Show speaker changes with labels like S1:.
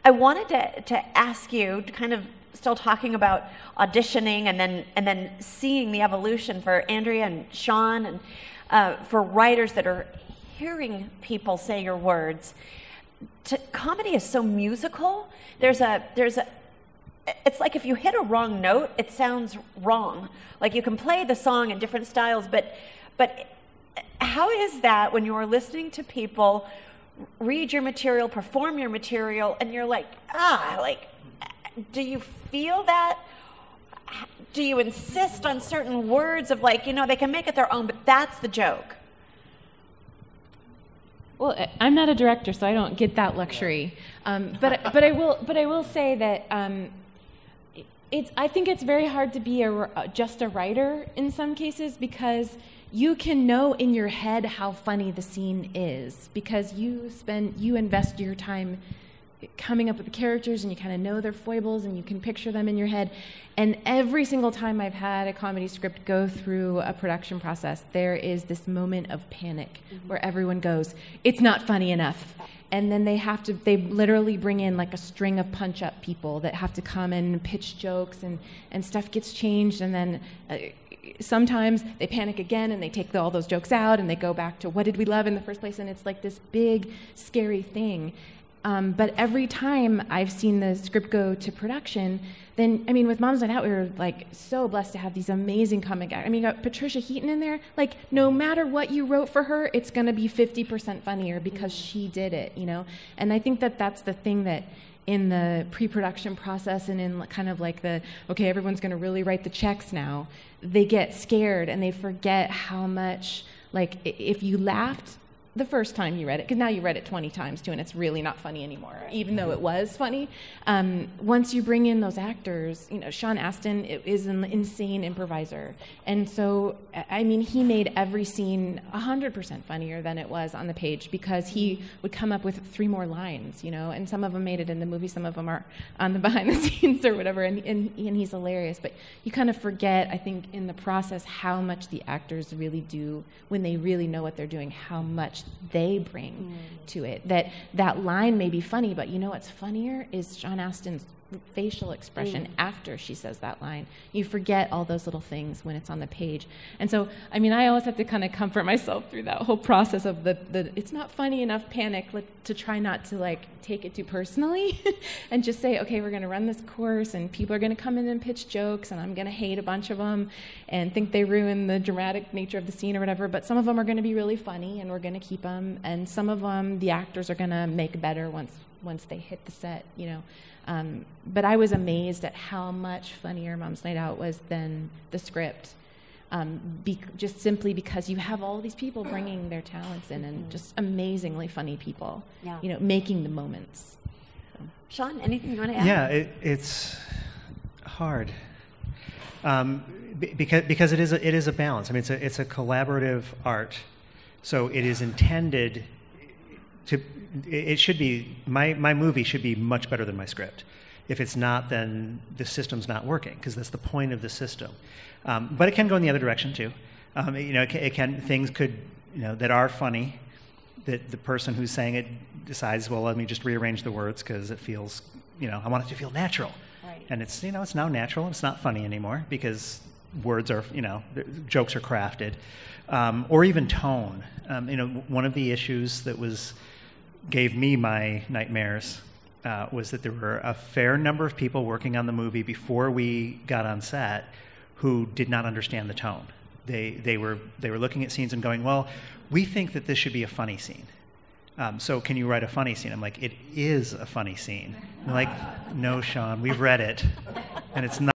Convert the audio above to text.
S1: I wanted to ask you, to kind of still talking about auditioning and then seeing the evolution for Andrea and Sean, and for writers that are hearing people say your words. Comedy is so musical. It's like if you hit a wrong note, it sounds wrong. Like you can play the song in different styles, but how is that when you're listening to people read your material, perform your material, and you're like, do you feel that? Do you insist on certain words of like, they can make it their own, but that's the joke?
S2: Well, I'm not a director, so I don't get that luxury. But I will say that I think it's very hard to be just a writer in some cases, because you can know in your head how funny the scene is, because you invest your time coming up with the characters, and you kind of know their foibles, and you can picture them in your head. And every single time I've had a comedy script go through a production process, there is this moment of panic where everyone goes, "It's not funny enough." And then they literally bring in like a string of punch-up people that have to come and pitch jokes, and stuff gets changed, and then sometimes they panic again and they take all those jokes out and they go back to what did we love in the first place, and it's like this big, scary thing. But every time I've seen the script go to production, then, with Mom's Night Out, we were like so blessed to have these amazing comic actors. You got Patricia Heaton in there. Like, no matter what you wrote for her, it's going to be 50% funnier because she did it, And I think that that's the thing that in the pre-production process and in kind of like okay, everyone's going to really write the checks now, they get scared and they forget how much, like, if you laughed the first time you read it, because now you read it 20 times too, and it's really not funny anymore, even though it was funny. Once you bring in those actors, Sean Astin is an insane improviser, and so he made every scene 100% funnier than it was on the page, because he would come up with 3 more lines, and some of them made it in the movie, some of them are on the behind the scenes or whatever, and he's hilarious. But you kind of forget, I think, in the process how much the actors really do when they really know what they're doing, how much they bring to it. That line may be funny, but what's funnier is Sean Astin's facial expression after she says that line. You forget all those little things when it's on the page. And so, I always have to kind of comfort myself through that whole process of the it's not funny enough panic, to try not to take it too personally and just say, okay, we're going to run this course, and people are going to come in and pitch jokes, and I'm going to hate a bunch of them and think they ruin the dramatic nature of the scene or whatever, but some of them are going to be really funny, and we're going to keep them, and some of them the actors are going to make better once they hit the set, But I was amazed at how much funnier Mom's Night Out was than the script, just simply because you have all these people bringing their talents in, and just amazingly funny people, making the moments. So.
S1: Sean, anything you want to add?
S3: Yeah, it's hard because it is a balance. It's a collaborative art, so it is intended to. It should be, my movie should be much better than my script. If it's not, then the system's not working, because that's the point of the system. But it can go in the other direction too. Things could, that are funny, that the person who's saying it decides, well, let me just rearrange the words because it feels, I want it to feel natural.
S1: Right.
S3: And it's, it's now natural, it's not funny anymore because words are, jokes are crafted. Or even tone. One of the issues that gave me my nightmares was that there were a fair number of people working on the movie before we got on set who did not understand the tone. They were looking at scenes and going, well, we think that this should be a funny scene. So can you write a funny scene? I'm like, it is a funny scene. I'm like, no, Sean, we've read it, and it's not.